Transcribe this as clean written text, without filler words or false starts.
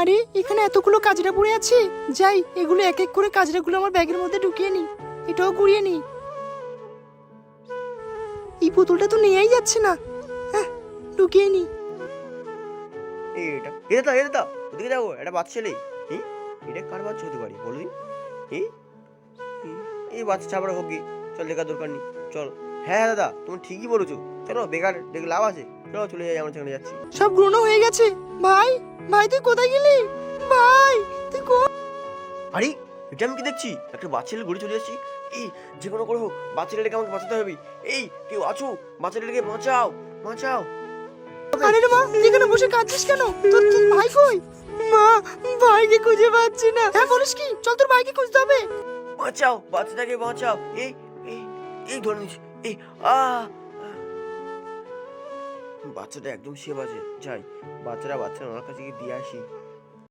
আরে এখানে এতগুলো কাজরা পড়ে আছে, যাই এগুলো এক এক করে কাজরাগুলো আমার ব্যাগের মধ্যে ঢুকিয়ে নি। এটাও কুড়িয়ে নি। এই বোতলটা তো নেয়াই যাচ্ছে না। হ্যাঁ, ঢুকিয়ে নি। এটা ওদিকে যাবো, একটা বাচ্চা ছেলে। এটা কার বাচ্চা হতে পারে বলুন? এই এই বাচ্চা চাপড়া হোক, চল দেখার দরকার নেই, চল। হ্যাঁ হ্যাঁ দাদা, তুমি ঠিকই বলেছো, চলো বেকার দেখে লাভ আছে, চলো চলে যাই, আমরা সেখানে যাচ্ছি। সব গ্রহণ হয়ে গেছে। ভাই, ভাই তুই কোথায় গেলি? ভাই তুই আরে এটা আমি কি দেখছি, একটা বাচ্চা ছেলে ঘুরে চলে যাচ্ছি। এই যে কোনো করে হোক বাচ্চা ছেলেটাকে আমাকে বাঁচাতে হবে। এই কেউ আছো, বাচ্চা ছেলেটাকে বাঁচাও, বাঁচাও। আরে রে মা, তুই এখানে বসে কাঁদছিস কেন? তোর তোর ভাই কই? মা, ভাইকে খুঁজে পাচ্ছি না। হ্যাঁ বলিস কি? চল তোর ভাইকে খুঁজতে হবে। বাঁচাও, বাচ্চাটাকে বাঁচাও। এই এই এই ধরে নিস। এই আ বাচ্চাটা একদম সেভ আছে, যাই বাচ্চারা আমার কাছে গিয়ে দিয়ে আসি।